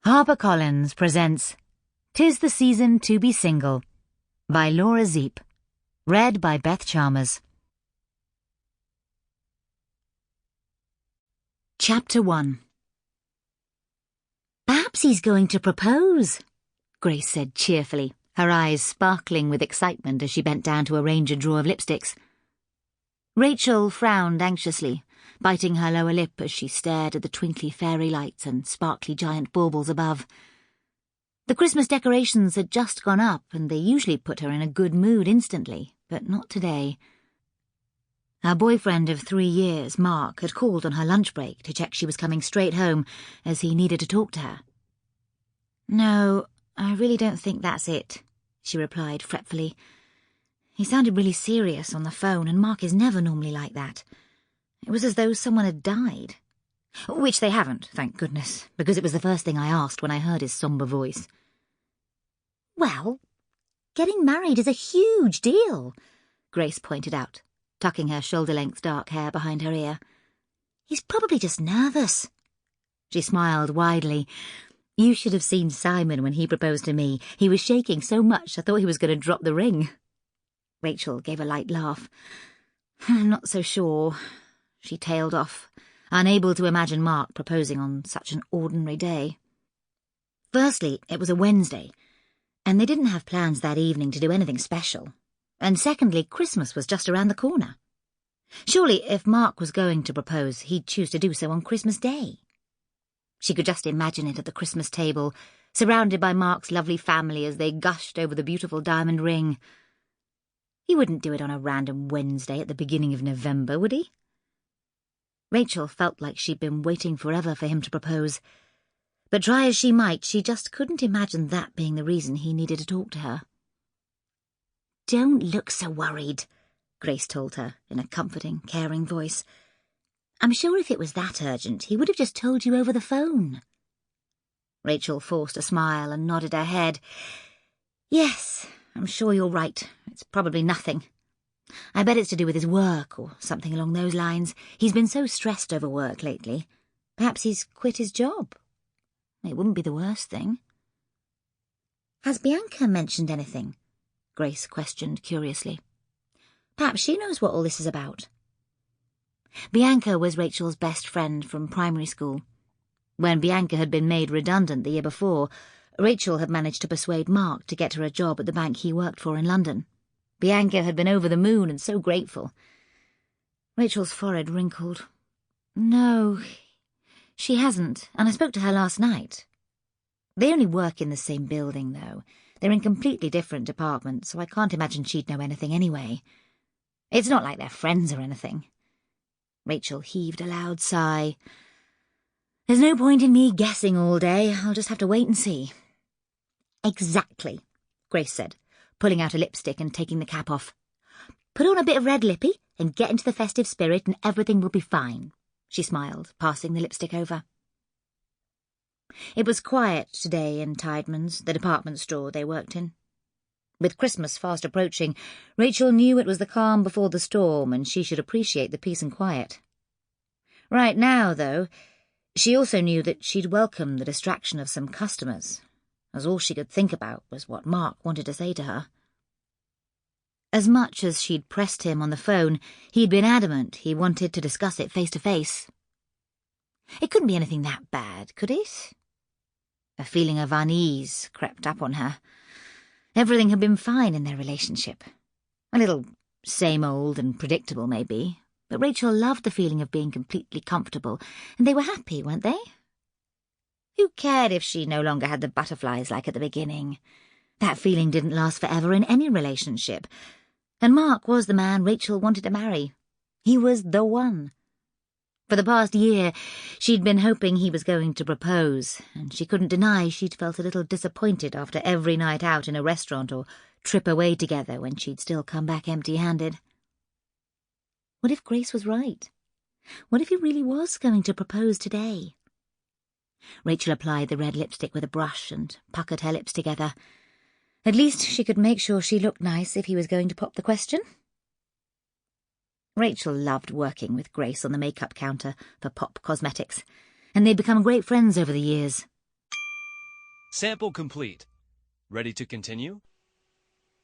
HarperCollins presents 'Tis the Season to be Single by Laura Ziepe, read by Beth Chalmers. Chapter 1. "Perhaps he's going to propose," Grace said cheerfully, her eyes sparkling with excitement as she bent down to arrange a drawer of lipsticks. Rachel frowned anxiously, biting her lower lip as she stared at the twinkly fairy lights and sparkly giant baubles above. The Christmas decorations had just gone up, and they usually put her in a good mood instantly, but not today. Her boyfriend of 3 years, Mark, had called on her lunch break to check she was coming straight home, as he needed to talk to her. "No, I really don't think that's it," she replied fretfully. "He sounded really serious on the phone, and Mark is never normally like that. It was as though someone had died. Which they haven't, thank goodness, because it was the first thing I asked when I heard his sombre voice." "Well, getting married is a huge deal," Grace pointed out, tucking her shoulder-length dark hair behind her ear. "He's probably just nervous." She smiled widely. "You should have seen Simon when he proposed to me. He was shaking so much I thought he was going to drop the ring." Rachel gave a light laugh. "I'm not so sure." She tailed off, unable to imagine Mark proposing on such an ordinary day. Firstly, it was a Wednesday, and they didn't have plans that evening to do anything special. And secondly, Christmas was just around the corner. Surely, if Mark was going to propose, he'd choose to do so on Christmas Day. She could just imagine it at the Christmas table, surrounded by Mark's lovely family as they gushed over the beautiful diamond ring. He wouldn't do it on a random Wednesday at the beginning of November, would he? Rachel felt like she'd been waiting forever for him to propose, but try as she might, she just couldn't imagine that being the reason he needed to talk to her. "Don't look so worried," Grace told her in a comforting, caring voice. "I'm sure if it was that urgent, he would have just told you over the phone." Rachel forced a smile and nodded her head. "Yes, I'm sure you're right. It's probably nothing. I bet it's to do with his work or something along those lines. He's been so stressed over work lately. Perhaps he's quit his job. It wouldn't be the worst thing." "Has Bianca mentioned anything?" Grace questioned curiously. "Perhaps she knows what all this is about." Bianca was Rachel's best friend from primary school. When Bianca had been made redundant the year before, Rachel had managed to persuade Mark to get her a job at the bank he worked for in London. Bianca had been over the moon and so grateful. Rachel's forehead wrinkled. "No, she hasn't, and I spoke to her last night. They only work in the same building, though. They're in completely different departments, so I can't imagine she'd know anything anyway. It's not like they're friends or anything." Rachel heaved a loud sigh. "There's no point in me guessing all day. I'll just have to wait and see." "Exactly," Grace said, pulling out a lipstick and taking the cap off. "Put on a bit of red lippy and get into the festive spirit and everything will be fine," she smiled, passing the lipstick over. It was quiet today in Tideman's, the department store they worked in. With Christmas fast approaching, Rachel knew it was the calm before the storm and she should appreciate the peace and quiet. Right now, though, she also knew that she'd welcome the distraction of some customers, as all she could think about was what Mark wanted to say to her. As much as she'd pressed him on the phone, he'd been adamant he wanted to discuss it face to face. It couldn't be anything that bad, could it? A feeling of unease crept up on her. Everything had been fine in their relationship. A little same old and predictable, maybe, but Rachel loved the feeling of being completely comfortable, and they were happy, weren't they? Who cared if she no longer had the butterflies like at the beginning? That feeling didn't last forever in any relationship, and Mark was the man Rachel wanted to marry. He was the one. For the past year, she'd been hoping he was going to propose, and she couldn't deny she'd felt a little disappointed after every night out in a restaurant or trip away together when she'd still come back empty-handed. What if Grace was right? What if he really was going to propose today? Rachel applied the red lipstick with a brush and puckered her lips together. At least she could make sure she looked nice if he was going to pop the question. Rachel loved working with Grace on the makeup counter for Pop Cosmetics, and they'd become great friends over the years. Sample complete. Ready to continue?